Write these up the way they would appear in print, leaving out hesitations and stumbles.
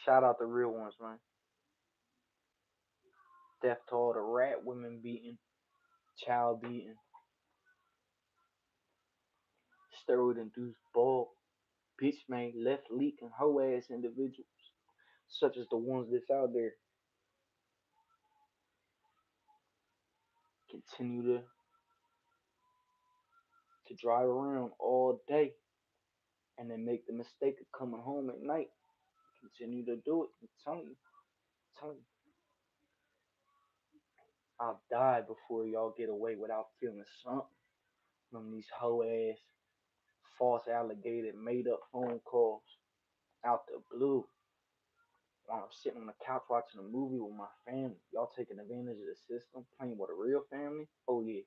Shout out the real ones, man. Death to all the rat women beating, child beating, steroid induced bulk, bitch made left leaking hoe ass individuals, such as the ones that's out there, continue to drive around all day and then make the mistake of coming home at night. Continue to do it. I'm telling you, I'll die before y'all get away without feeling something from these hoe ass, false alleged, made up phone calls out the blue. While I'm sitting on the couch watching a movie with my family, y'all taking advantage of the system, playing with a real family. Oh yeah,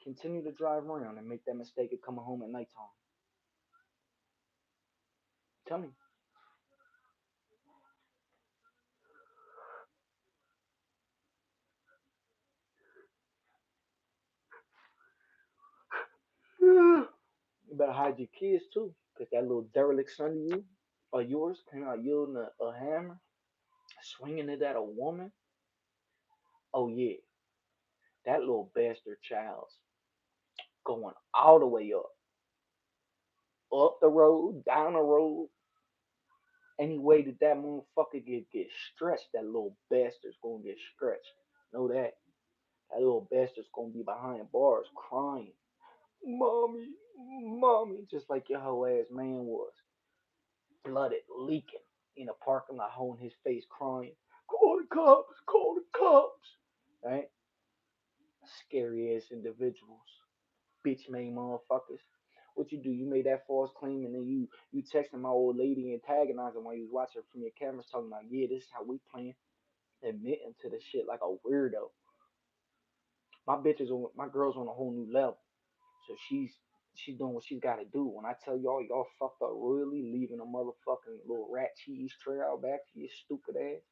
continue to drive around and make that mistake of coming home at nighttime. Tell me. You better hide your kids too, cause that little derelict son of you or yours came out yielding a hammer, swinging it at a woman. Oh yeah, that little bastard child's going all the way up the road, down the road. Any way that that motherfucker get stretched, that little bastard's gonna get stretched. Know that. That little bastard's gonna be behind bars crying, mommy, mommy, just like your whole ass man was, blooded, leaking in a parking lot, holding his face, crying, call the cops, call the cops. Right? Scary ass individuals, bitch made motherfuckers. What you do? You made that false claim, and then you texting my old lady antagonizing while you was watching from your cameras, talking about, yeah, this is how we playing, admitting to the shit like a weirdo. My girl's on a whole new level, so she's doing what she's got to do. When I tell y'all, y'all fucked up royally, leaving a motherfucking little rat cheese trail back to your stupid ass.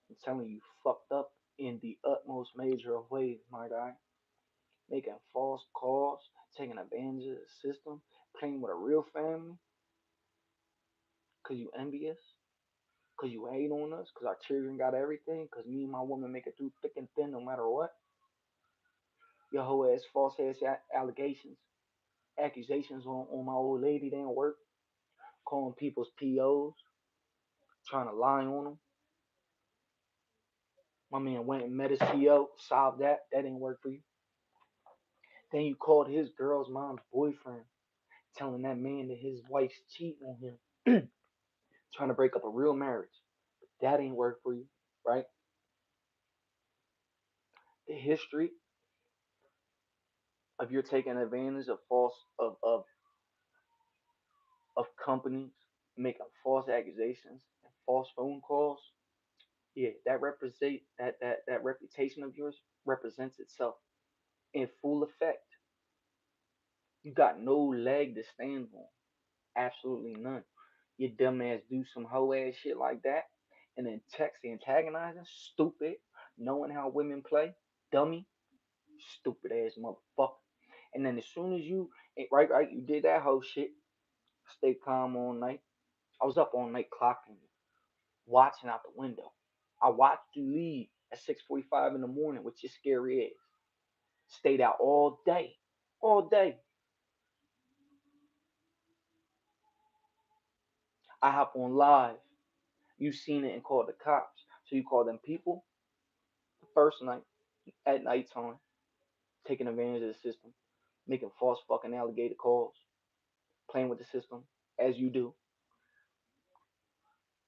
I'm telling you, fucked up in the utmost major of ways, my guy. Making false calls, taking advantage of the system, playing with a real family, cause you envious, cause you hate on us, cause our children got everything, cause me and my woman make it through thick and thin no matter what. Your whole ass false ass allegations, accusations on my old lady didn't work, calling people's POs, trying to lie on them. My man went and met his PO, solved that. That didn't work for you. Then you called his girl's mom's boyfriend, telling that man that his wife's cheating on him, trying to break up a real marriage. That ain't work for you, right? The history of you taking advantage of of companies making false accusations and false phone calls. Yeah, that reputation of yours represents itself in full effect. You got no leg to stand on. Absolutely none. Your dumb ass do some hoe ass shit like that and then text antagonizing, stupid, knowing how women play, dummy, stupid ass motherfucker. And then as soon as you right, you did that whole shit, stay calm all night. I was up all night clocking you, watching out the window. I watched you leave at 6:45 in the morning with your scary ass. Stayed out all day. All day. I hop on live. You seen it and called the cops. So you call them people the first night at nighttime, taking advantage of the system, making false fucking alligator calls, playing with the system as you do.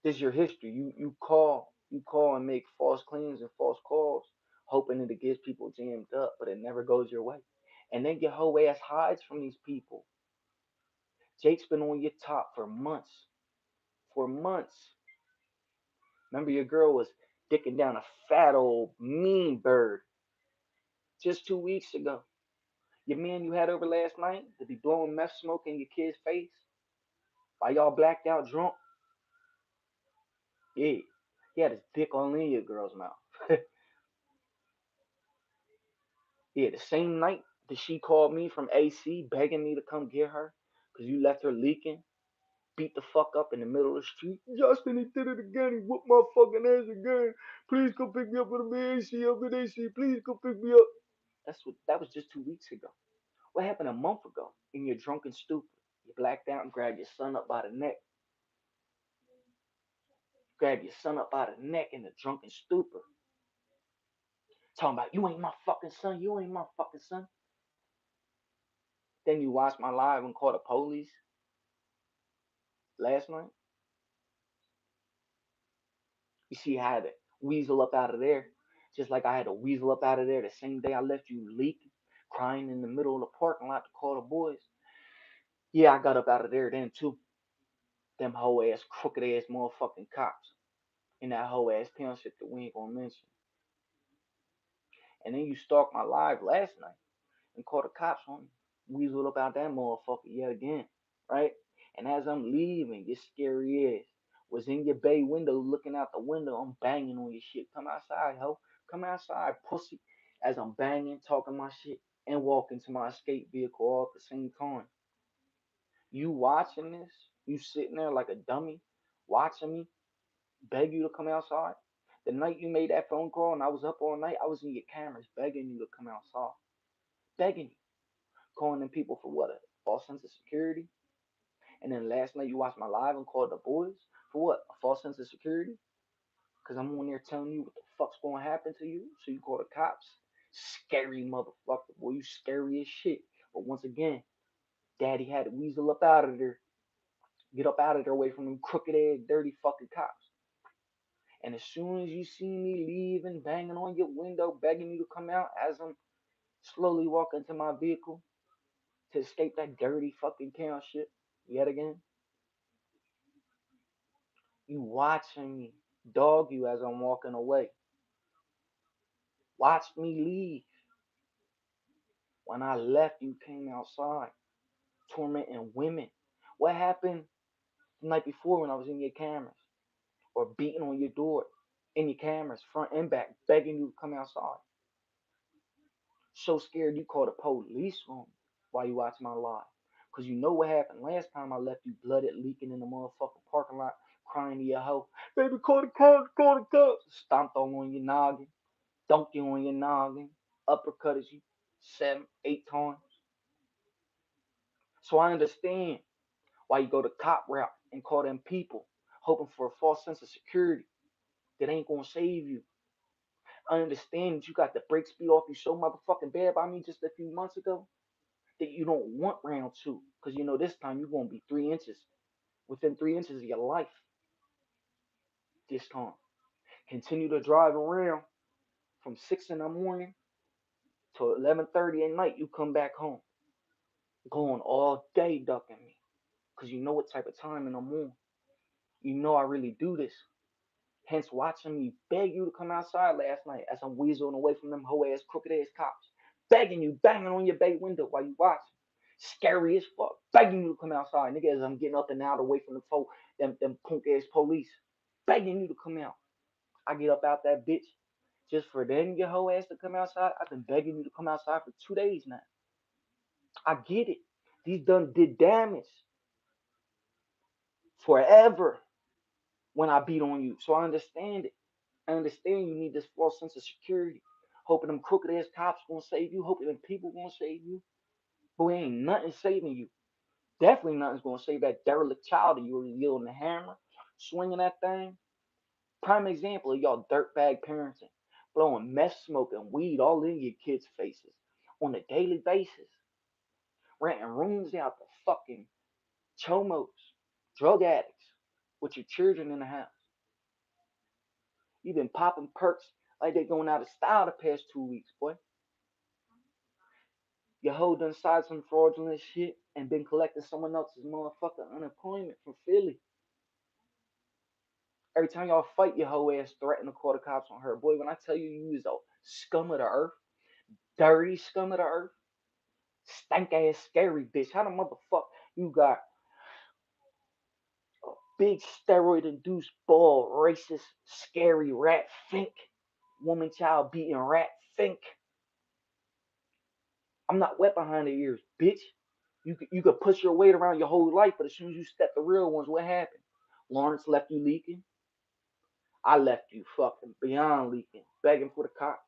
This is your history. You call and make false claims and false calls, hoping that it gets people jammed up, but it never goes your way. And then your whole ass hides from these people. Jake's been on your top for months. For months. Remember your girl was dicking down a fat old mean bird just 2 weeks ago. Your man you had over last night to be blowing meth smoke in your kid's face while y'all blacked out drunk. Yeah, he had his dick all in your girl's mouth. Yeah, the same night Did she call me from AC begging me to come get her? Because you left her leaking? Beat the fuck up in the middle of the street. Justin, he did it again. He whooped my fucking ass again. Please come pick me up with the AC up in AC. Please come pick me up. That was just 2 weeks ago. What happened a month ago? In your drunken stupor. You blacked out and grabbed your son up by the neck. Grabbed your son up by the neck in a drunken stupor. Talking about you ain't my fucking son. You ain't my fucking son. Then you watched my live and called the police last night. You see, I had to weasel up out of there, just like I had to weasel up out of there the same day I left you leaking, crying in the middle of the parking lot to call the boys. Yeah, I got up out of there then too. Them hoe ass, crooked ass motherfucking cops in that hoe ass township that we ain't gonna mention. And then you stalked my live last night and called the cops on me. Weasel up out that motherfucker yet again, right? And as I'm leaving, your scary ass was in your bay window looking out the window. I'm banging on your shit. Come outside, ho. Come outside, pussy. As I'm banging, talking my shit, and walking to my escape vehicle all at the same time. You watching this? You sitting there like a dummy, watching me beg you to come outside? The night you made that phone call and I was up all night, I was in your cameras begging you to come outside. Begging you. Calling them people for what? A false sense of security? And then last night you watched my live and called the boys for what? A false sense of security? Because I'm on there telling you what the fuck's going to happen to you. So you call the cops. Scary motherfucker. Boy, you scary as shit. But once again, daddy had to weasel up out of there. Get up out of there away from them crooked ass, dirty fucking cops. And as soon as you see me leaving, banging on your window, begging you to come out as I'm slowly walking to my vehicle to escape that dirty fucking chaos shit yet again, you watching me dog you as I'm walking away. Watch me leave. When I left, you came outside, tormenting women. What happened the night before when I was in your cameras? Or beating on your door in your cameras, front and back, begging you to come outside. So scared you called the police on me while you watch my live. Because you know what happened last time I left you blooded, leaking in the motherfucking parking lot, crying to your hoe. Baby, call the cops, call the cops. Stomped all on your noggin, dunked you on your noggin, uppercutted you 7, 8 times. So I understand why you go the cop route and call them people, hoping for a false sense of security that ain't gonna save you. I understand that you got the brake speed off you so motherfucking bad by me just a few months ago that you don't want round two. Because you know this time you're gonna be 3 inches. Within 3 inches of your life this time. Continue to drive around from 6 in the morning to 11:30 at night. You come back home. Going all day ducking me. Because you know what type of time in the morning. You know I really do this. Hence watching me beg you to come outside last night as I'm weaseling away from them hoe ass crooked ass cops. Begging you, banging on your bay window while you watching. Scary as fuck. Begging you to come outside, nigga, as I'm getting up and out away from them punk ass police. Begging you to come out. I get up out that bitch just for then your hoe ass to come outside. I've been begging you to come outside for 2 days now. I get it. These done did damage forever when I beat on you. So I understand it. I understand you need this false sense of security. Hoping them crooked ass cops gonna save you. Hoping them people gonna save you. But ain't nothing saving you. Definitely nothing's gonna save that derelict child of yours yielding the hammer, swinging that thing. Prime example of y'all dirtbag parenting, blowing meth smoke and weed all in your kids' faces on a daily basis, renting rooms out to fucking chomos, drug addicts, with your children in the house. You've been popping perks like they going out of style the past 2 weeks, boy. Your hoe done signed some fraudulent shit and been collecting someone else's motherfucking unemployment from Philly. Every time y'all fight, your hoe ass threaten to call the cops on her. Boy, when I tell you you is a scum of the earth, dirty scum of the earth, stank ass scary bitch. How the motherfucker you got a big steroid induced bald racist scary rat fink, woman child beating rat fink I'm not wet behind the ears, bitch. You could push your weight around your whole life, but as soon as you step the real ones, what happened? Lawrence left you leaking. I left you fucking beyond leaking, begging for the cops.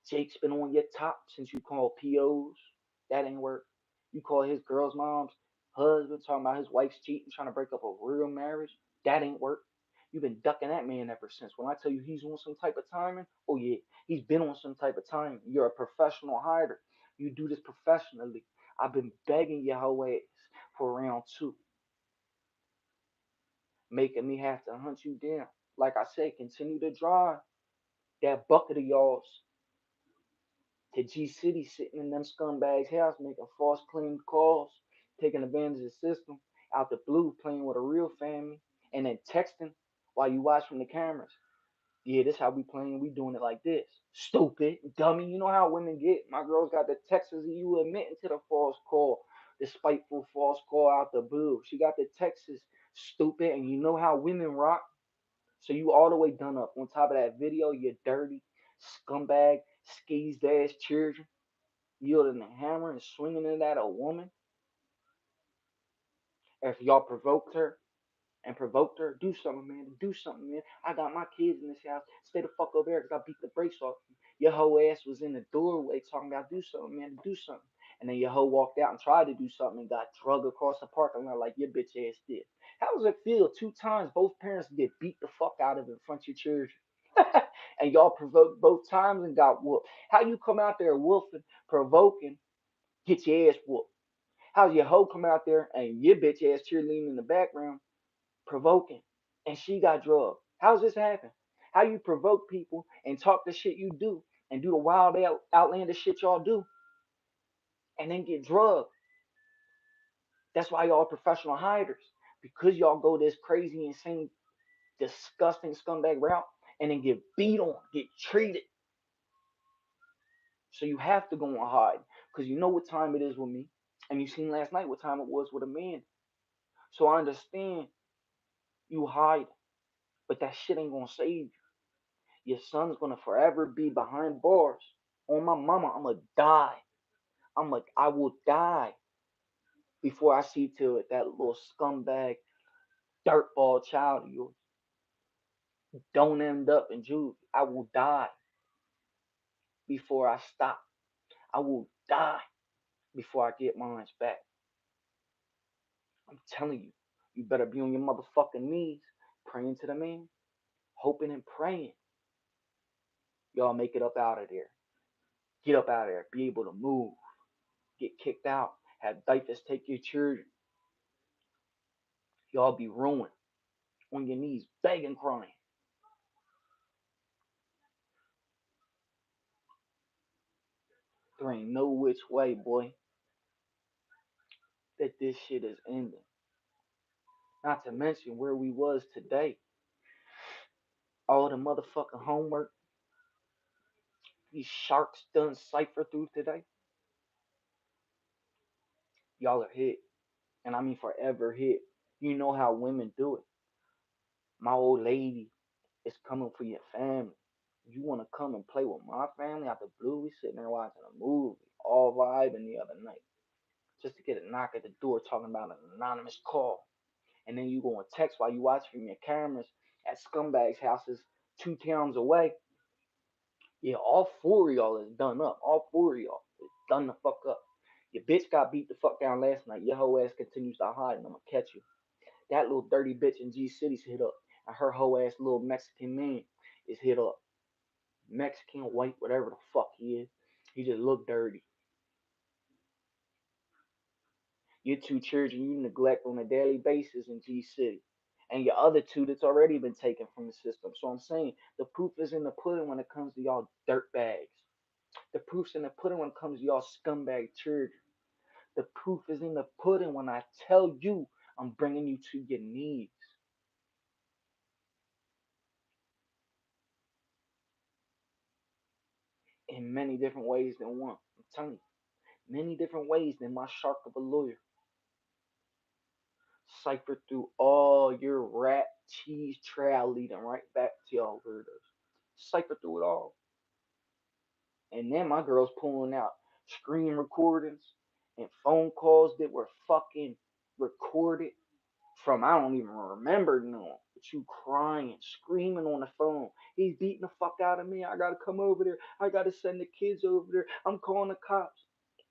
Jake's been on your top since you called POs. That ain't work. You call his girl's mom's husband talking about his wife's cheating, trying to break up a real marriage. That ain't work. You've been ducking that man ever since. When I tell you he's on some type of timing, oh yeah, he's been on some type of timing. You're a professional hider. You do this professionally. I've been begging your whole ass for round two, making me have to hunt you down. Like I said, continue to drive that bucket of y'all's to G City sitting in them scumbags' house making false claim calls, taking advantage of the system, out the blue playing with a real family, and then texting while you watch from the cameras. Yeah, this how we playing, we doing it like this. Stupid, dummy, you know how women get. My girl's got the texts of you admitting to the false call, the spiteful false call out the blue. She got the texts, stupid, and you know how women rock. So you all the way done up. On top of that video, you dirty, scumbag, skeezed ass children yielding a hammer and swinging it at a woman. If y'all provoked her, do something, man. Do something, man. I got my kids in this house. Stay the fuck over there because I beat the brakes off you. Your whole ass was in the doorway talking about do something, man. Do something. And then your hoe walked out and tried to do something and got drugged across the parking lot like your bitch ass did. How does it feel? Two times both parents get beat the fuck out of in front of your children. And y'all provoked both times and got whooped. How you come out there wolfing, provoking, get your ass whooped? How's your hoe come out there and your bitch ass cheerleading in the background, provoking, and she got drugged? How's this happen? How you provoke people and talk the shit you do and do the wild outlandish shit y'all do and then get drugged? That's why y'all are professional hiders. Because y'all go this crazy, insane, disgusting scumbag route and then get beat on, get treated. So you have to go and hide. Because you know what time it is with me. And you seen last night what time it was with a man. So I understand you hide. But that shit ain't gonna save you. Your son's gonna forever be behind bars. On my mama, I'ma die. I will die before I see to it that little scumbag dirtball child of yours don't end up in juvie. I will die before I stop. I will die before I get mine back. I'm telling you, you better be on your motherfucking knees, praying to the man, hoping and praying y'all make it up out of there. Get up out of there, be able to move, get kicked out, have diapers take your children. Y'all be ruined on your knees, begging, crying. There ain't no which way, boy, that this shit is ending. Not to mention where we was today. All the motherfucking homework these sharks done cipher through today. Y'all are hit. And I mean forever hit. You know how women do it. My old lady is coming for your family. You want to come and play with my family out the blue? We sitting there watching a movie, all vibing the other night, just to get a knock at the door talking about an anonymous call. And then you go and text while you watch from your cameras at scumbags' houses 2 towns away. Yeah, all four of y'all is done up. All four of y'all is done the fuck up. Your bitch got beat the fuck down last night. Your whole ass continues to hide, and I'm gonna catch you. That little dirty bitch in G City's hit up, and her whole ass little Mexican man is hit up. Mexican, white, whatever the fuck he is. He just look dirty. Your two children you neglect on a daily basis in G City. And your other two that's already been taken from the system. So I'm saying the proof is in the pudding when it comes to y'all dirt bags. The proof's in the pudding when it comes to y'all scumbag children. The proof is in the pudding when I tell you I'm bringing you to your knees in many different ways than one. I'm telling you, many different ways than my shark of a lawyer. Cipher through all your rat cheese trail leading right back to y'all weirdos. Cipher through it all. And then my girl's pulling out. screen recordings, and phone calls that were fucking recorded from I don't even remember now. But you crying, screaming on the phone. He's beating the fuck out of me. I gotta come over there. I gotta send the kids over there. I'm calling the cops.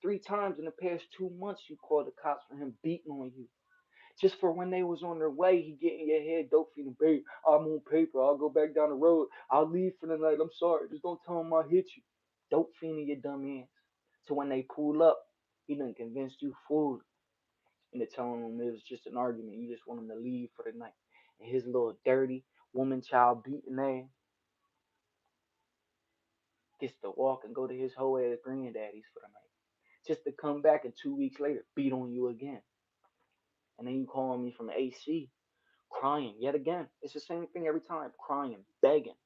3 times in the past 2 months you called the cops for him beating on you. Just for when they was on their way, he get in your head, dope feeding, babe. I'm on paper. I'll go back down the road. I'll leave for the night. I'm sorry. Just don't tell him I hit you. Dope feeding your dumb ass. So when they pull up, he done convinced you fully into telling him it was just an argument. You just want him to leave for the night. And his little dirty woman child beating ass gets to walk and go to his whole ass granddaddy's for the night. Just to come back and 2 weeks later beat on you again. And then you calling me from AC crying yet again. It's the same thing every time. Crying, begging,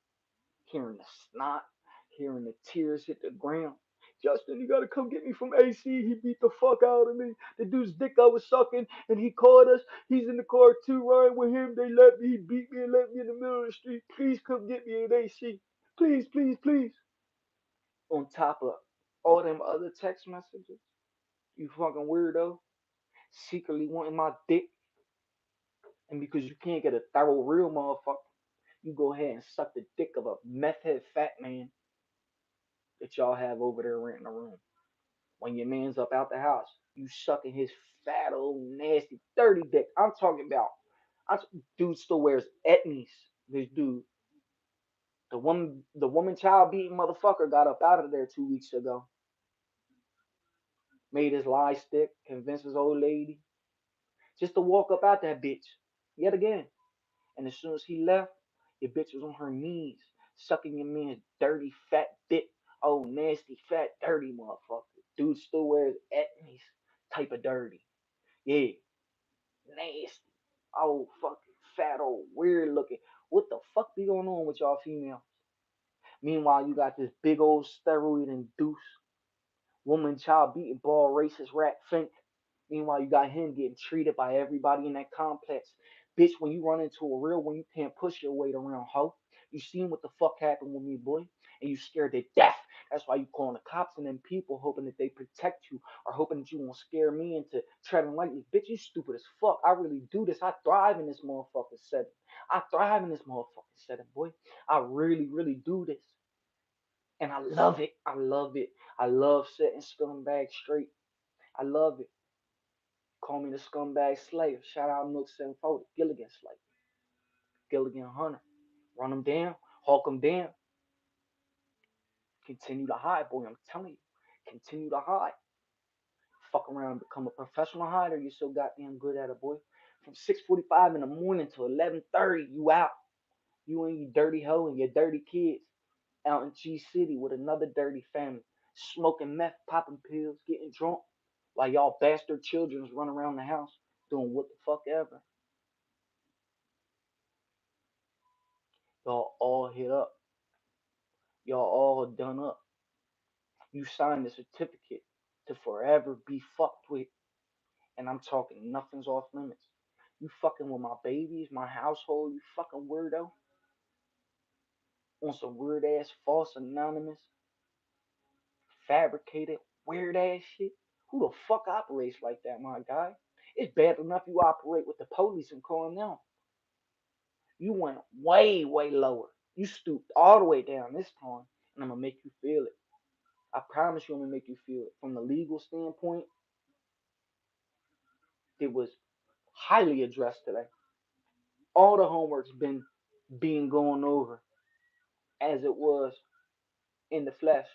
hearing the snot, hearing the tears hit the ground. Justin, you gotta come get me from AC. He beat the fuck out of me. The dude's dick I was sucking, and he called us. He's in the car too, riding with him. They left me. He beat me and left me in the middle of the street. Please come get me in AC. Please, please, please. On top of all them other text messages, you fucking weirdo, secretly wanting my dick, and because you can't get a thorough real motherfucker, you go ahead and suck the dick of a meth head fat man that y'all have over there renting a room. When your man's up out the house, you sucking his fat old nasty dirty dick. I'm talking about. I, dude still wears etnies. This dude, the woman child beating motherfucker, got up out of there 2 weeks ago. Made his lie stick, convinced his old lady just to walk up out that bitch yet again. And as soon as he left, your bitch was on her knees, sucking your man's dirty fat dick. Oh, nasty fat dirty motherfucker. Dude still wears etnies type of dirty. Yeah, nasty. Oh, fucking fat old weird looking. What the fuck be going on with y'all females? Meanwhile, you got this big old steroid induced woman child beating ball racist rat fink. Meanwhile, you got him getting treated by everybody in that complex. Bitch, when you run into a real one, you can't push your weight around, ho. You seen what the fuck happened with me, boy, and you scared to death. That's why you calling the cops and them people, hoping that they protect you, or hoping that you won't scare me into treading lightly. Bitch, you stupid as fuck. I really do this. I thrive in this motherfucking setting. I thrive in this motherfucking setting, boy. I really, really do this. And I love it. I love it. I love setting scumbags straight. I love it. Call me the scumbag slayer. Shout out Nook 740. Gilligan Slayer. Gilligan Hunter. Run them down. Hawk them down. Continue to hide, boy. I'm telling you. Continue to hide. Fuck around, become a professional hider. You're so goddamn good at it, boy. From 6:45 in the morning to 11:30, you out. You and your dirty hoe and your dirty kids out in G City with another dirty family, smoking meth, popping pills, getting drunk, while y'all bastard childrens run around the house doing what the fuck ever. Y'all all hit up. Y'all all done up. You signed a certificate to forever be fucked with, and I'm talking nothing's off limits. You fucking with my babies, my household, you fucking weirdo. On some weird ass, false, anonymous, fabricated, weird ass shit. Who the fuck operates like that, my guy? It's bad enough you operate with the police and calling them. You went way, way lower. You stooped all the way down this time, and I'm gonna make you feel it. I promise you, I'm gonna make you feel it. From the legal standpoint, it was highly addressed today. All the homework's been being gone over as it was in the flesh.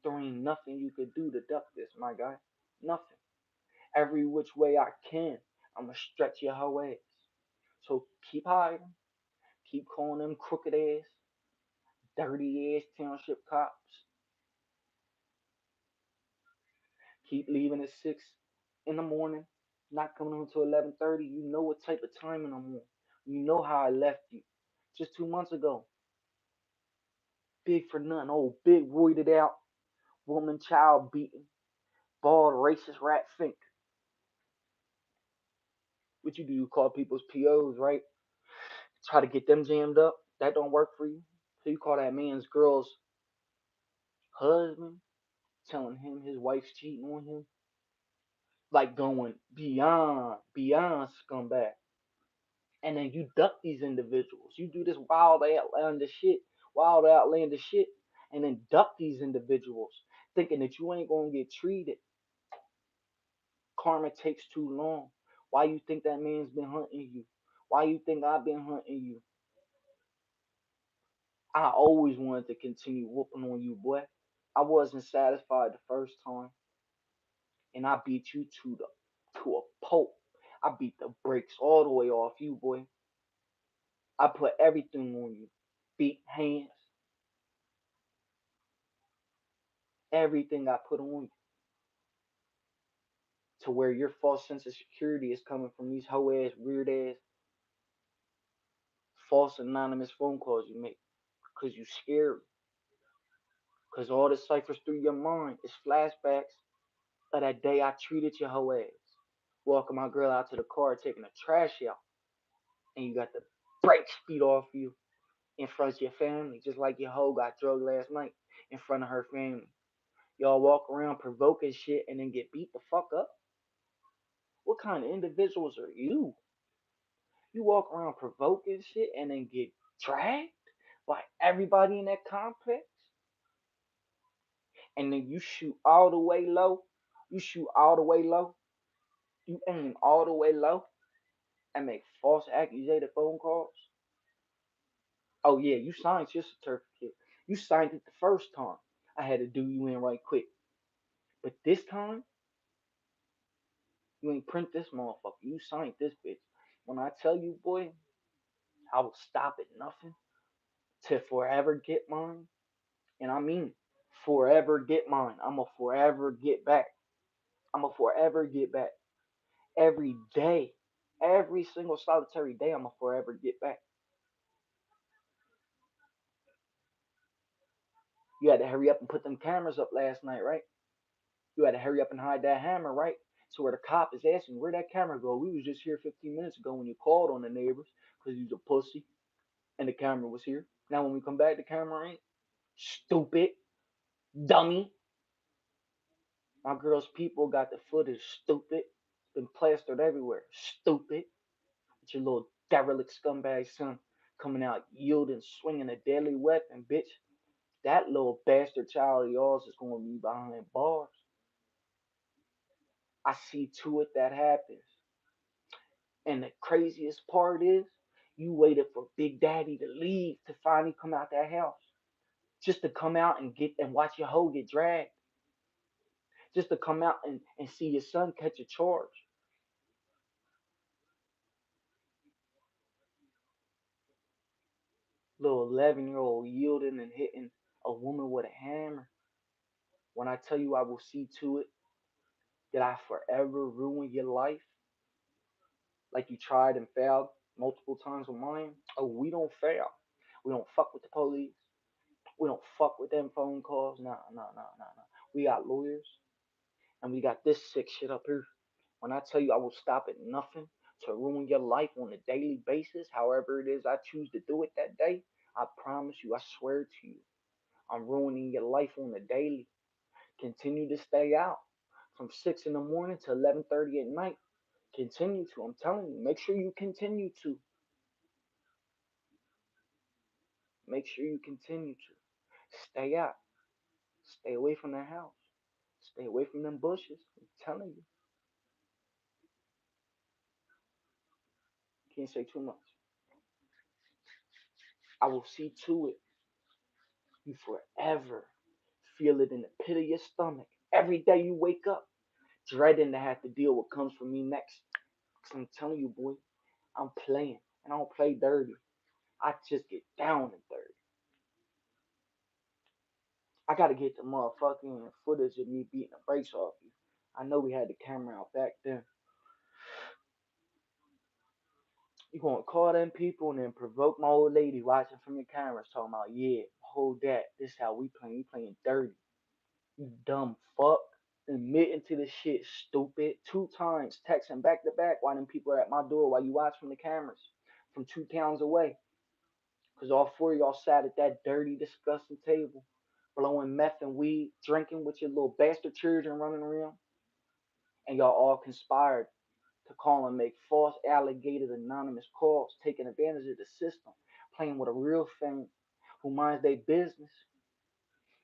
There ain't nothing you could do to duck this, my guy. Nothing. Every which way I can, I'ma stretch your whole ass. So keep hiding. Keep calling them crooked ass, dirty ass township cops. Keep leaving at 6 in the morning, not coming home till 11:30. You know what type of timing I'm on. You know how I left you just 2 months ago. Big for nothing. Old big roided out woman child beating bald racist rat fink. What you do? You call people's POs, right? Try to get them jammed up. That don't work for you. So you call that man's girl's husband, telling him his wife's cheating on him, like going beyond scumbag. And then you duck these individuals. You do this wild outlandish shit, and then duck these individuals, thinking that you ain't gonna get treated. Karma takes too long. Why you think that man's been hunting you? Why you think I've been hunting you? I always wanted to continue whooping on you, boy. I wasn't satisfied the first time, and I beat you to a pulp. I beat the brakes all the way off you, boy. I put everything on you. Feet, hands, everything I put on you. To where your false sense of security is coming from these hoe ass, weird ass, false anonymous phone calls you make. Cause you scared. Cause all the ciphers through your mind is flashbacks of that day I treated your hoe ass. Walking my girl out to the car, taking the trash out, and you got the brakes beat off you in front of your family, just like your hoe got drugged last night in front of her family. Y'all walk around provoking shit and then get beat the fuck up. What kind of individuals are you? You walk around provoking shit and then get dragged by everybody in that complex, and then you shoot all the way low. You shoot all the way low. You aim all the way low and make false accusated phone calls. Oh yeah, you signed your certificate. You signed it the first time. I had to do you in right quick. But this time, you ain't print this motherfucker. You signed this bitch. When I tell you, boy, I will stop at nothing to forever get mine. And I mean forever get mine. I'ma forever get back. I'ma forever get back. Every day. Every single solitary day I'ma forever get back. You had to hurry up and put them cameras up last night, right? You had to hurry up and hide that hammer, right? So where the cop is asking, where'd that camera go? We was just here 15 minutes ago when you called on the neighbors because you was a pussy and the camera was here. Now when we come back, the camera ain't. Stupid. Dummy. My girl's people got the footage. Stupid. It's been plastered everywhere. Stupid. It's your little derelict scumbag son coming out yielding, swinging a deadly weapon, bitch. That little bastard child of yours is going to be behind bars. I see to it that happens. And the craziest part is, you waited for Big Daddy to leave to finally come out that house. Just to come out and get and watch your hoe get dragged. Just to come out and see your son catch a charge. Little 11-year-old yielding and hitting a woman with a hammer. When I tell you I will see to it that I forever ruin your life, like you tried and failed multiple times with mine. Oh, we don't fail. We don't fuck with the police. We don't fuck with them phone calls. Nah, nah, nah, nah, nah. We got lawyers and we got this sick shit up here. When I tell you I will stop at nothing to ruin your life on a daily basis, however it is I choose to do it that day, I promise you, I swear to you, I'm ruining your life on the daily. Continue to stay out from 6 in the morning to 11:30 at night. Continue to. I'm telling you, make sure you continue to. Make sure you continue to. Stay out. Stay away from the house. Stay away from them bushes. I'm telling you. Can't say too much. I will see to it. You forever feel it in the pit of your stomach. Every day you wake up, dreading to have to deal with what comes from me next. Cause I'm telling you, boy, I'm playing. And I don't play dirty. I just get down and dirty. I gotta get the motherfucking footage of me beating the brakes off you. I know we had the camera out back then. You gonna call them people and then provoke my old lady watching from your cameras talking about, yeah, hold that. This how we playing. We playing dirty. You dumb fuck. Admitting to this shit, stupid. 2 times texting back to back while them people are at my door while you watch from the cameras from 2 towns away. Cause all 4 of y'all sat at that dirty, disgusting table. blowing meth and weed, drinking with your little bastard children running around, and y'all all conspired to call and make false alligated anonymous calls, taking advantage of the system, playing with a real thing who minds their business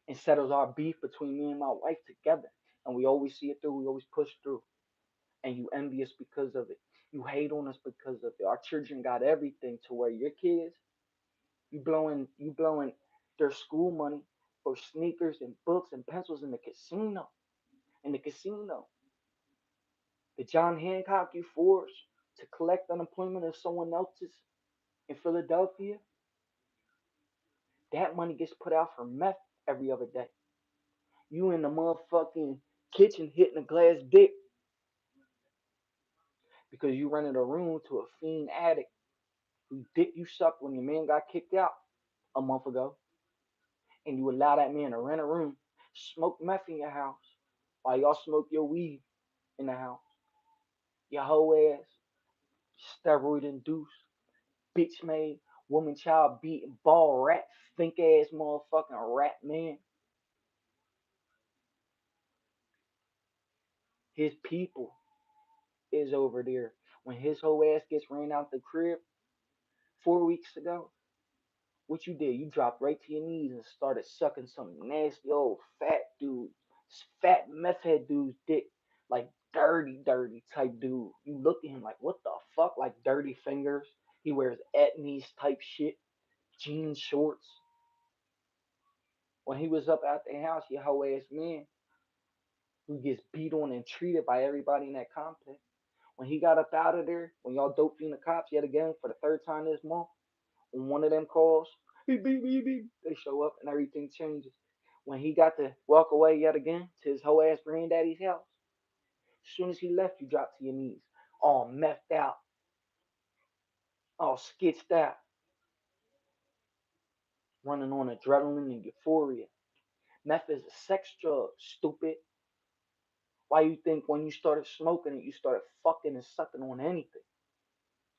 and settles our beef between me and my wife together. And we always see it through, we always push through. And you envy us because of it. You hate on us because of it. Our children got everything to where your kids, you blowing their school money for sneakers and books and pencils in the casino. In the casino. The John Hancock you forced to collect unemployment of someone else's in Philadelphia, that money gets put out for meth every other day. You in the motherfucking kitchen hitting a glass dick because you rented a room to a fiend addict whose dick you sucked when your man got kicked out a month ago, and you allow that man to rent a room, smoke meth in your house while y'all smoke your weed in the house. Your whole ass, steroid induced, bitch made, woman child beating, ball rat, think ass motherfucking rat man. His people is over there. When his whole ass gets ran out the crib 4 weeks ago, what you did? You dropped right to your knees and started sucking some nasty old fat dude, fat meth head dude's dick, like dirty, dirty type dude. You look at him like, what the fuck? Like dirty fingers. He wears etnies type shit, jean shorts. When he was up at the house, your whole ass man who gets beat on and treated by everybody in that complex. When he got up out of there, when y'all dope fiend the cops yet again for the third time this month, on one of them calls, beep, beep, beep, beep, they show up and everything changes. When he got to walk away yet again to his whole ass granddaddy's house, as soon as he left, you dropped to your knees, all methed out, all skitched out, running on adrenaline and euphoria. Meth is a sex drug, stupid. Why you think when you started smoking it, you started fucking and sucking on anything?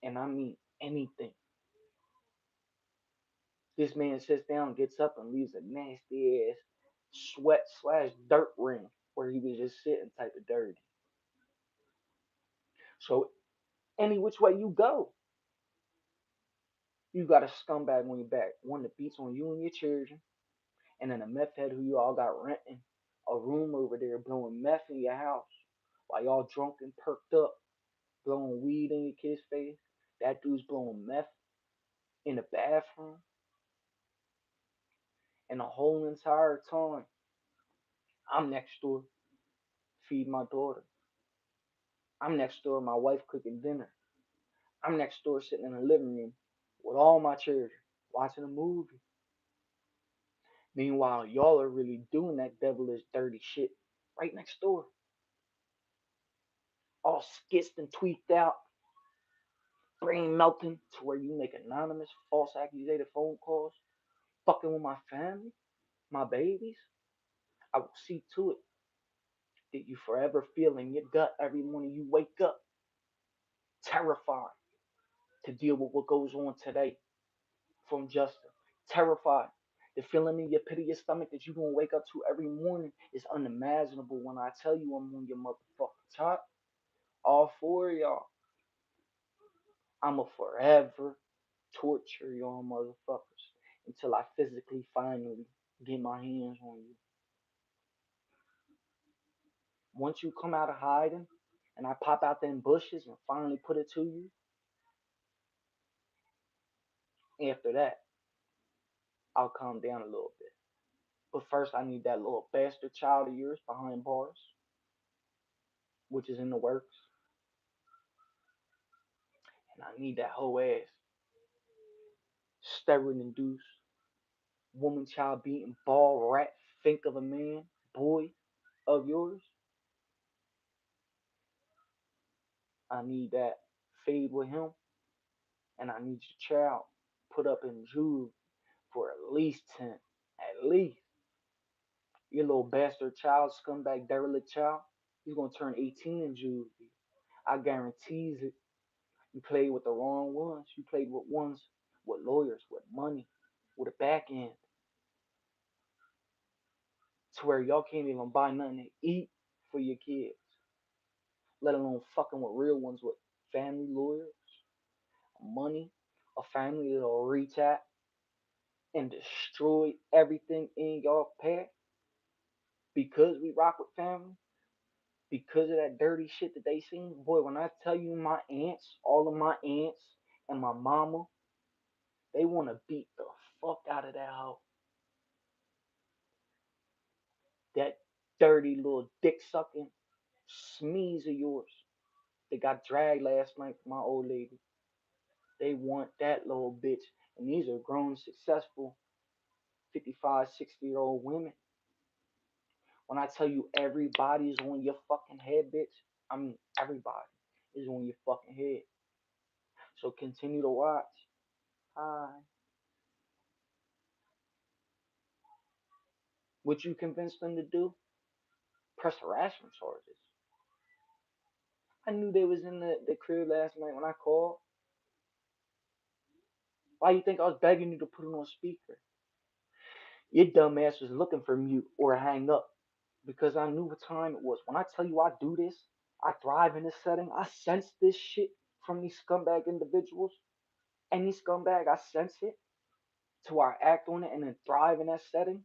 And I mean anything. This man sits down, gets up, and leaves a nasty ass sweat slash dirt ring where he was just sitting type of dirty. So any which way you go, you got a scumbag on your back. One that beats on you and your children, and then a meth head who you all got renting a room over there blowing meth in your house while y'all drunk and perked up, blowing weed in your kid's face. That dude's blowing meth in the bathroom, and the whole entire time I'm next door feeding my daughter. I'm next door my wife cooking dinner. I'm next door sitting in the living room with all my children watching a movie. Meanwhile, y'all are really doing that devilish dirty shit right next door. All skitsed and tweaked out, brain melting to where you make anonymous, false accusated phone calls, fucking with my family, my babies. I will see to it that you forever feel in your gut every morning you wake up terrified to deal with what goes on today from Justin. Terrified. The feeling in your pit of your stomach that you're gonna wake up to every morning is unimaginable when I tell you I'm on your motherfucking top. All four of y'all. I'ma forever torture y'all motherfuckers until I physically finally get my hands on you. Once you come out of hiding and I pop out them bushes and finally put it to you, after that, I'll calm down a little bit. But first, I need that little bastard child of yours behind bars, which is in the works. And I need that whole ass steroid induced, woman child beating, ball rat, think of a man, boy of yours. I need that fade with him, and I need your child put up in juve for at least 10. At least. Your little bastard child, scumbag, derelict child, he's gonna turn 18 in juvie. I guarantees it. You played with the wrong ones. You played with ones with lawyers, with money, with a back end. to where y'all can't even buy nothing to eat for your kids, let alone fucking with real ones with family lawyers, money, a family that'll reach out and destroy everything in y'all path because we rock with family, because of that dirty shit that they seen. Boy, when I tell you my aunts, all of my aunts and my mama, they want to beat the fuck out of that hoe. That dirty little dick sucking sneeze of yours that got dragged last night from my old lady. They want that little bitch. And these are grown, successful 55, 60-year-old women. When I tell you everybody is on your fucking head, bitch, I mean everybody is on your fucking head. So continue to watch. Hi. What you convinced them to do? Press harassment charges. I knew they was in the crib last night when I called. Why you think I was begging you to put it on speaker? Your dumb ass was looking for mute or hang up because I knew what time it was. When I tell you I do this, I thrive in this setting. I sense this shit from these scumbag individuals. Any scumbag, I sense it to where I act on it and then thrive in that setting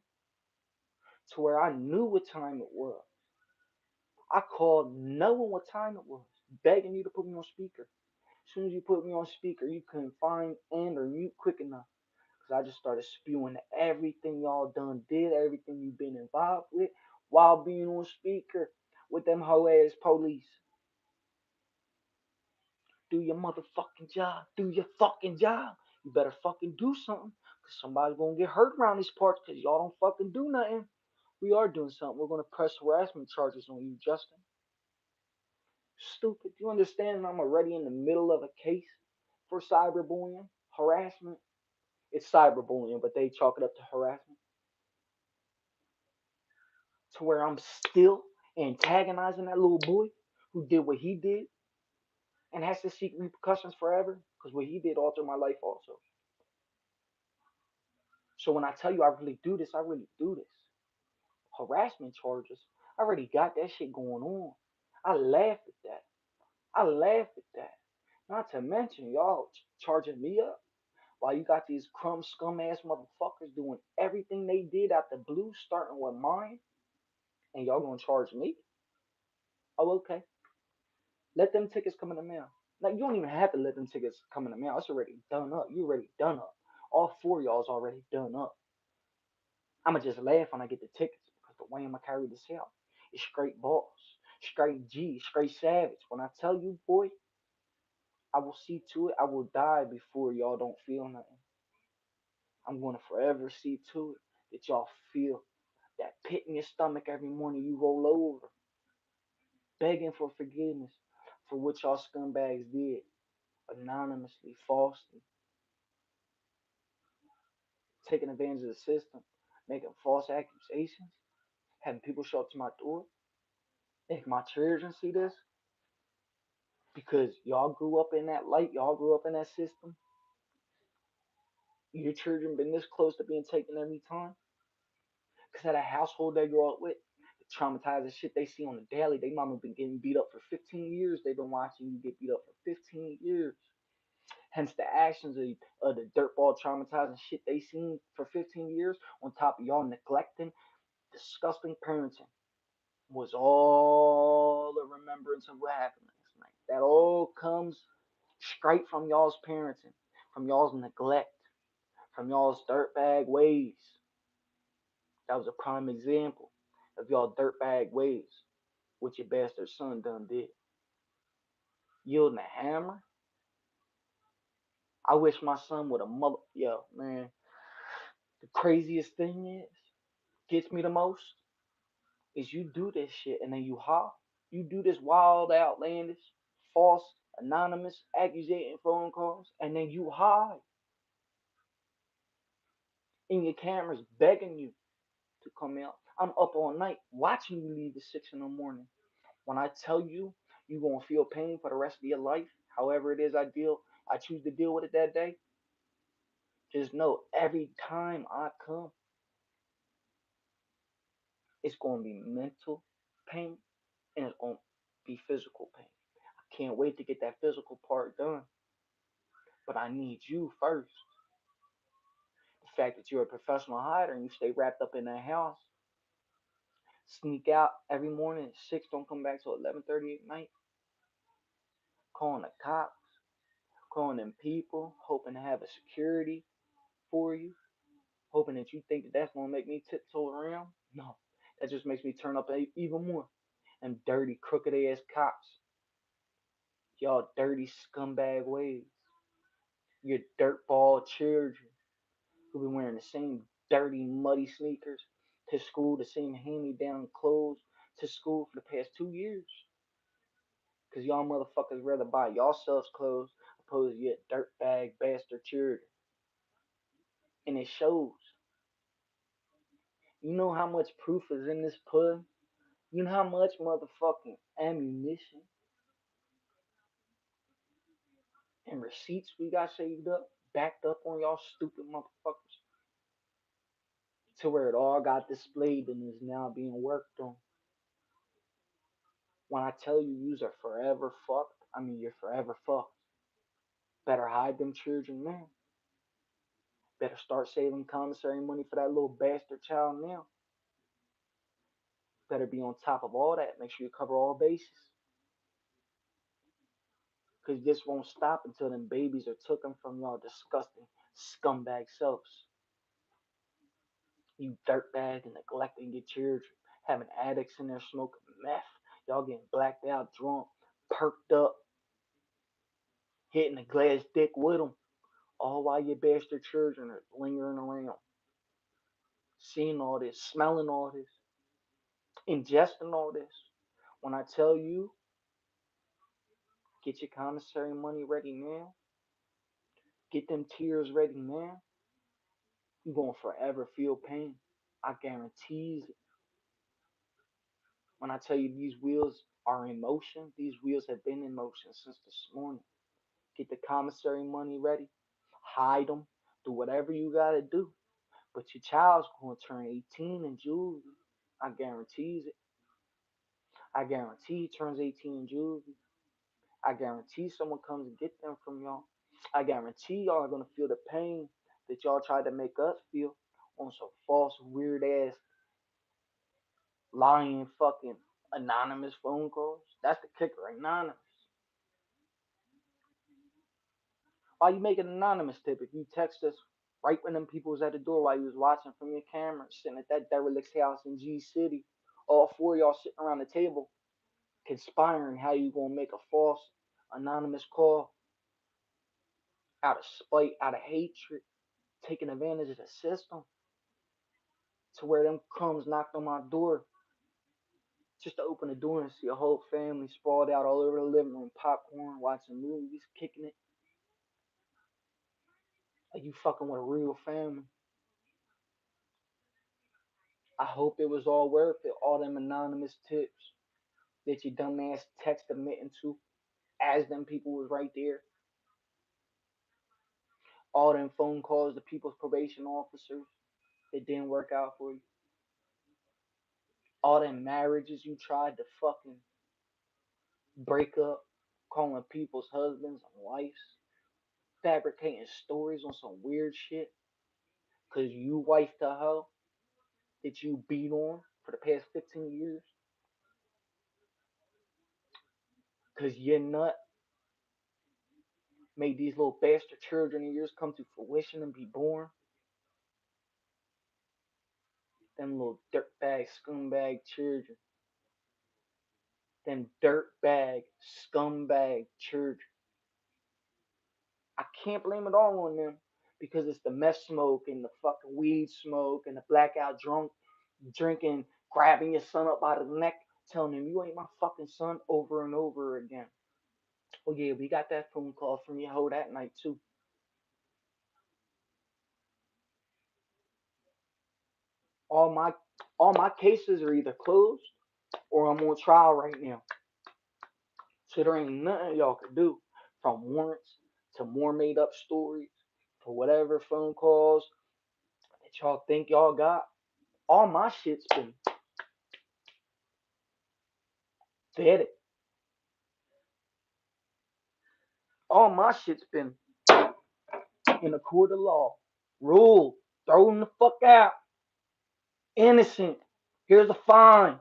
to where I knew what time it was. I called knowing what time it was, begging you to put me on speaker. As soon as you put me on speaker, you couldn't find and or mute quick enough. Cause I just started spewing everything y'all done did, everything you've been involved with while being on speaker with them hoe ass police. Do your motherfucking job. Do your fucking job. You better fucking do something. Cause somebody's gonna get hurt around these parts cause y'all don't fucking do nothing. We are doing something. We're gonna press harassment charges on you, Justin. Stupid. You understand I'm already in the middle of a case for cyberbullying, harassment. It's cyberbullying, but they chalk it up to harassment. To where I'm still antagonizing that little boy who did what he did and has to seek repercussions forever because what he did altered my life also. So when I tell you I really do this, I really do this. Harassment charges, I already got that shit going on. I laugh at that. I laugh at that. Not to mention y'all charging me up while you got these crumb scum ass motherfuckers doing everything they did out the blue, starting with mine, and y'all gonna charge me? Oh, okay. Let them tickets come in the mail. Like you don't even have to let them tickets come in the mail. It's already done up. You already done up. All four of y'all's already done up. I'ma just laugh when I get the tickets because the way I'ma carry this out is straight boss, straight G, straight savage. When I tell you, boy, I will see to it. I will die before y'all don't feel nothing. I'm gonna forever see to it that y'all feel that pit in your stomach every morning you roll over, begging for forgiveness for what y'all scumbags did, anonymously, falsely, taking advantage of the system, making false accusations, having people show up to my door. If my children see this, because y'all grew up in that light, y'all grew up in that system, your children been this close to being taken every time, because of that household they grow up with, the traumatizing shit they see on the daily, they mama been getting beat up for 15 years, they've been watching you get beat up for 15 years. Hence the actions of the dirtball traumatizing shit they seen for 15 years on top of y'all neglecting, disgusting parenting was all a remembrance of what happened last night. That all comes straight from y'all's parenting, from y'all's neglect, from y'all's dirtbag ways. That was a prime example of y'all dirtbag ways, what your bastard son done did. Yielding a hammer. I wish my son would have mother. Yo, man, the craziest thing is, gets me the most, is you do this shit and then you hop. You do this wild, outlandish, false, anonymous, accusating phone calls, and then you hide in your cameras begging you to come out. I'm up all night watching you leave at 6 in the morning. When I tell you you gonna feel pain for the rest of your life, however it is I choose to deal with it that day, just know every time I come, It's going to be mental pain and it's going to be physical pain. I can't wait to get that physical part done, but I need you first. The fact that you're a professional hider and you stay wrapped up in that house, sneak out every morning at 6, don't come back till 11:30 at night, calling the cops, calling them people, hoping to have a security for you, hoping that you think that that's gonna make me tiptoe around. No, that just makes me turn up even more. And dirty, crooked ass cops, y'all dirty scumbag ways. Your dirtball children who been wearing the same dirty, muddy sneakers to school, the same hand-me-down clothes to school for the past 2 years. Cause y'all motherfuckers rather buy yourselves clothes opposed to your dirtbag bastard children. And it shows. You know how much proof is in this pudding? You know how much motherfucking ammunition and receipts we got saved up, backed up on y'all stupid motherfuckers, to where it all got displayed and is now being worked on. When I tell you yous are forever fucked, I mean you're forever fucked. Better hide them children now. Better start saving commissary money for that little bastard child now. Better be on top of all that. Make sure you cover all bases. Because this won't stop until them babies are taken from y'all disgusting scumbag selves. You dirtbag and neglecting your children. Having addicts in there smoking meth. Y'all getting blacked out, drunk, perked up, hitting a glass dick with them. All while your bastard children are lingering around. Seeing all this, smelling all this, ingesting all this. When I tell you, get your commissary money ready now, get them tears ready now, you going to forever feel pain. I guarantee it. When I tell you these wheels are in motion, these wheels have been in motion since this morning. Get the commissary money ready, hide them, do whatever you gotta do. But your child's gonna turn 18 in June. I guarantee it. I guarantee he turns 18 in June. I guarantee someone comes and get them from y'all. I guarantee y'all are gonna feel the pain that y'all tried to make us feel on some false, weird ass, lying, fucking anonymous phone calls. That's the kicker, anonymous. Why you make it anonymous, tip? If you text us right when them people was at the door while you was watching from your camera, sitting at that derelict's house in G City, all four of y'all sitting around the table, conspiring how you gonna make a false anonymous call out of spite, out of hatred, taking advantage of the system to where them crumbs knocked on my door just to open the door and see a whole family sprawled out all over the living room, popcorn, watching movies, kicking it like you fucking with a real family. I hope it was all worth it, all them anonymous tips that your dumbass text admitting to as them people was right there. All them phone calls to people's probation officers that didn't work out for you. All them marriages you tried to fucking break up, calling people's husbands and wives, fabricating stories on some weird shit because you wifed a hoe that you beat on for the past 15 years because your nut made these little bastard children of yours come to fruition and be born. Them little dirtbag scumbag children. Them dirtbag scumbag children. I can't blame it all on them because it's the meth smoke and the fucking weed smoke and the blackout drunk drinking, grabbing your son up by the neck, telling him you ain't my fucking son over and over again. Oh yeah, we got that phone call from your hoe that night too. All my all my cases are either closed or I'm on trial right now. So there ain't nothing y'all could do from warrants to more made up stories to whatever phone calls that y'all think y'all got. All my shit's been Dead it. All my shit's been in a court of law. Ruled. Throw the fuck out. Innocent. Here's a fine.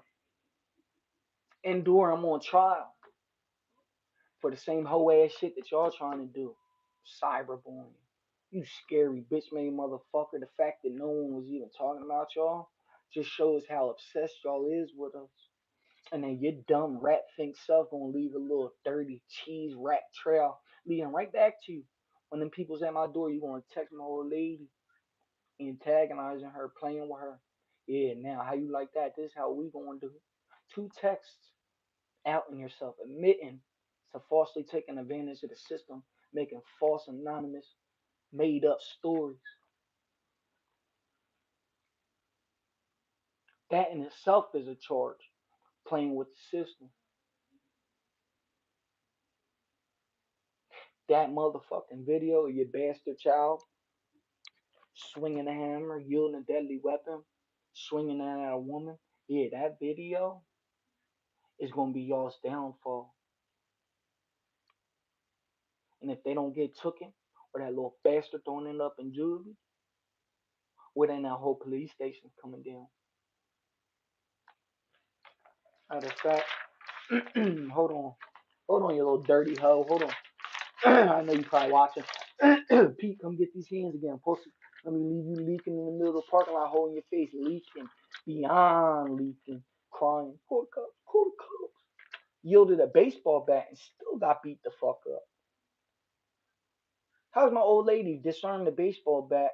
Endure. I'm on trial for the same hoe ass shit that y'all trying to do. Cyberbullying. You scary bitch made motherfucker. The fact that no one was even talking about y'all just shows how obsessed y'all is with us. And then your dumb rat think self gonna leave a little dirty cheese rat trail leading right back to you. When them people's at my door, you gonna text my old lady, antagonizing her, playing with her. Yeah, now how you like that? This is how we gonna do. Two texts outing yourself, admitting to falsely taking advantage of the system, making false, anonymous, made up stories. That in itself is a charge. Playing with the system. That motherfucking video of your bastard child swinging a hammer, yielding a deadly weapon, swinging it at a woman. Yeah, that video is gonna be y'all's downfall. And if they don't get taken, or that little bastard throwing it up in juvie, well then that whole police station's coming down. Matter of fact, hold on, you little dirty hoe, hold on. I know you probably watching. Pete, come get these hands again, pussy. Let me leave you leaking in the middle of the parking lot, holding your face, leaking, beyond leaking, crying. Call the cops, call the cops. Yielded a baseball bat and still got beat the fuck up. How's my old lady disarm the baseball bat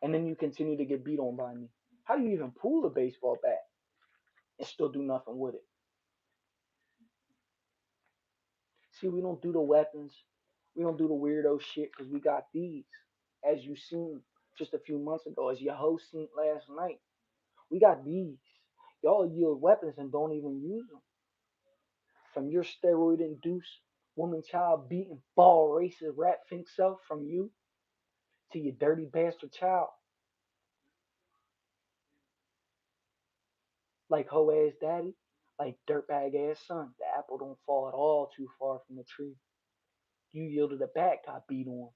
and then you continue to get beat on by me? How do you even pull a baseball bat and still do nothing with it? See, we don't do the weapons. We don't do the weirdo shit because we got these. As you seen just a few months ago, as your host seen last night, we got these. Y'all yield weapons and don't even use them. From your steroid induced woman child beating ball racist rat think self from you to your dirty bastard child like hoe ass daddy, like dirtbag ass son. The apple don't fall at all too far from the tree. You yielded a bat, got beat on.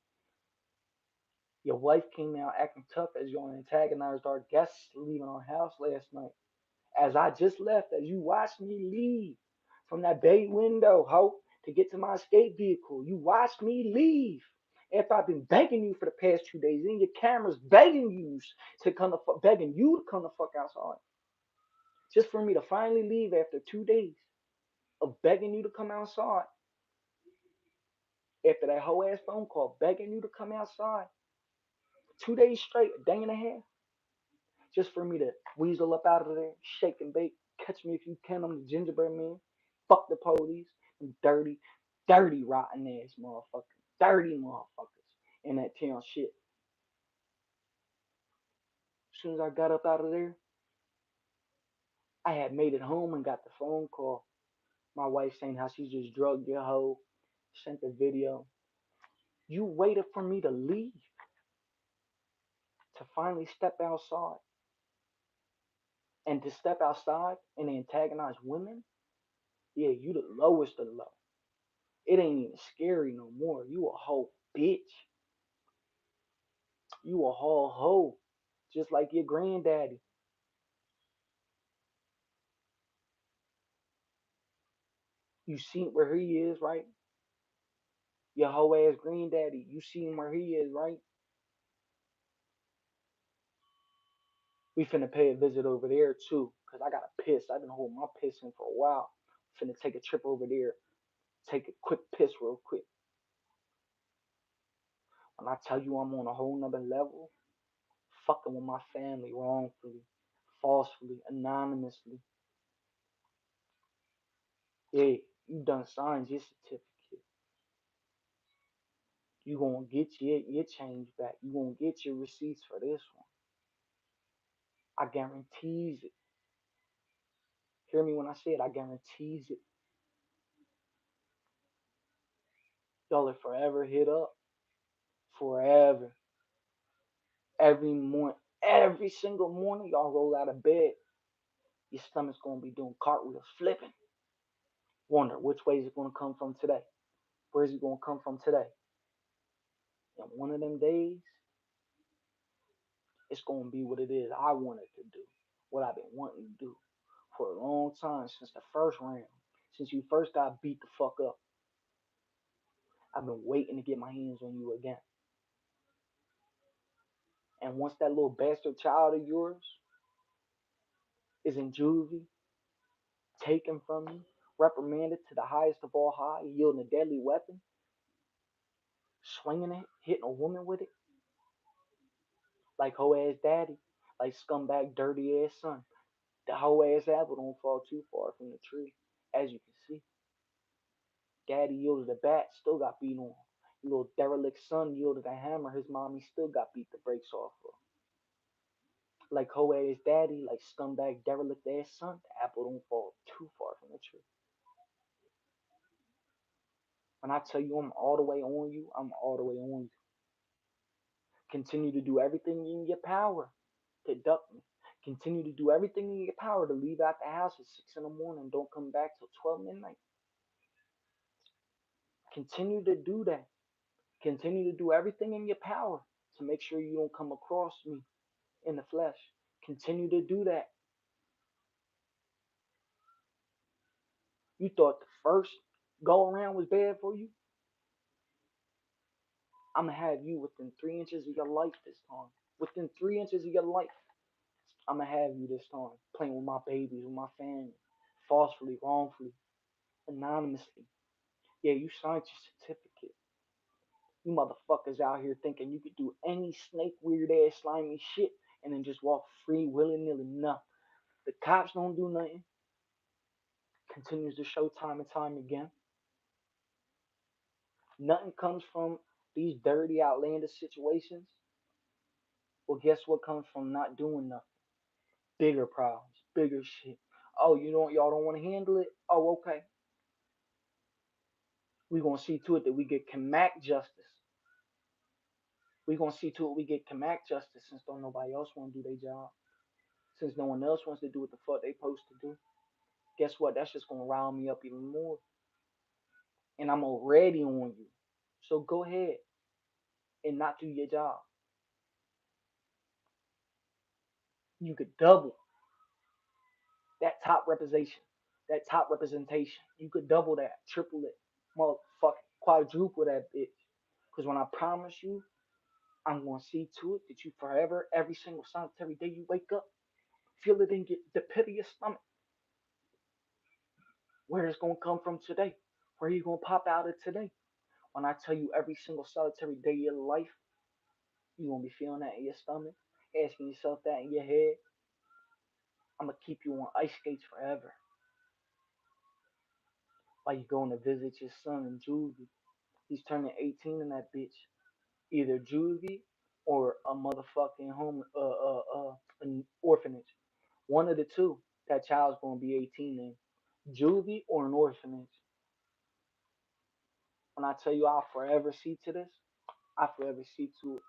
Your wife came out acting tough as you antagonized our guests leaving our house last night. As I just left, as you watched me leave from that bay window, ho, to get to my escape vehicle. You watched me leave. After I've been begging you for the past 2 days, in your cameras begging you to come the begging you to come the fuck outside. Just for me to finally leave after 2 days of begging you to come outside. After that whole ass phone call, begging you to come outside. 2 days straight, a day and a half. Just for me to weasel up out of there, shake and bake. Catch me if you can. I'm the gingerbread man. Fuck the police. And dirty, dirty, rotten ass motherfuckers. Dirty motherfuckers. And that town shit. As soon as I got up out of there, I had made it home and got the phone call. My wife saying how she just drugged your hoe. Sent the video. You waited for me to leave to finally step outside. And to step outside and antagonize women, yeah, you the lowest of the low. It ain't even scary no more. You a whole bitch. You a whole hoe. Just like your granddaddy. You see where he is, right? Your hoe ass granddaddy. You see him where he is, right? We finna pay a visit over there too. Cause I gotta piss. I've been holding my piss in for a while. Finna take a trip over there. Take a quick piss real quick. When I tell you I'm on a whole nother level, fucking with my family wrongfully, falsely, anonymously. Yeah, you done signed your certificate. You gonna get your change back. You gonna get your receipts for this one. I guarantees it. Hear me when I say it. I guarantees it. Y'all are forever hit up. Forever. Every morning. Every single morning, y'all roll out of bed. Your stomach's gonna be doing cartwheels, flipping. Wonder which way is it gonna come from today? Where is it gonna come from today? And one of them days, it's gonna be what it is I wanted to do, what I've been wanting to do for a long time since the first round, since you first got beat the fuck up. I've been waiting to get my hands on you again. And once that little bastard child of yours is in juvie, taken from you, reprimanded to the highest of all high, yielding a deadly weapon, swinging it, hitting a woman with it, like hoe ass daddy, like scumbag dirty ass son. The hoe ass apple don't fall too far from the tree, as you can see. Daddy yielded a bat, still got beat on. Your little derelict son yielded a hammer, his mommy still got beat the brakes off of. Like hoe ass daddy, like scumbag derelict ass son, the apple don't fall too far from the tree. When I tell you I'm all the way on you, I'm all the way on you. Continue to do everything in your power to duck me. Continue to do everything in your power to leave out the house at 6 in the morning. Don't come back till 12 midnight. Continue to do that. Continue to do everything in your power to make sure you don't come across me in the flesh. Continue to do that. You thought the first go around was bad for you? I'm gonna have you within 3 inches of your life this time. Within 3 inches of your life, I'm gonna have you this time. Playing with my babies, with my family, falsely, wrongfully, anonymously. Yeah, you signed your certificate. You motherfuckers out here thinking you could do any snake, weird ass, slimy shit and then just walk free, willy nilly. No. The cops don't do nothing. Continues to show time and time again. Nothing comes from these dirty, outlandish situations. Well, guess what comes from not doing nothing? Bigger problems, bigger shit. Oh, y'all don't want to handle it? Oh, okay. We gonna see to it that we get Kamak justice. We gonna see to it we get Kamak justice since don't nobody else wanna do their job. Since no one else wants to do what the fuck they supposed to do. Guess what? That's just gonna rile me up even more. And I'm already on you. So go ahead and not do your job. You could double that top representation. That top representation. You could double that, triple it, motherfucking quadruple that bitch. Because when I promise you, I'm gonna see to it that you forever, every single solitary day you wake up, feel it in the pit of your stomach. Where it's gonna come from today? Where you gonna pop out of today? When I tell you every single solitary day of your life, you gonna be feeling that in your stomach, asking yourself that in your head. I'm gonna keep you on ice skates forever. While you going to visit your son in juvie. He's turning 18 in that bitch. Either juvie or a motherfucking an orphanage. One of the two. That child's gonna be 18 in. Juvie or an orphanage. When I tell you I'll forever see to this, I forever see to it.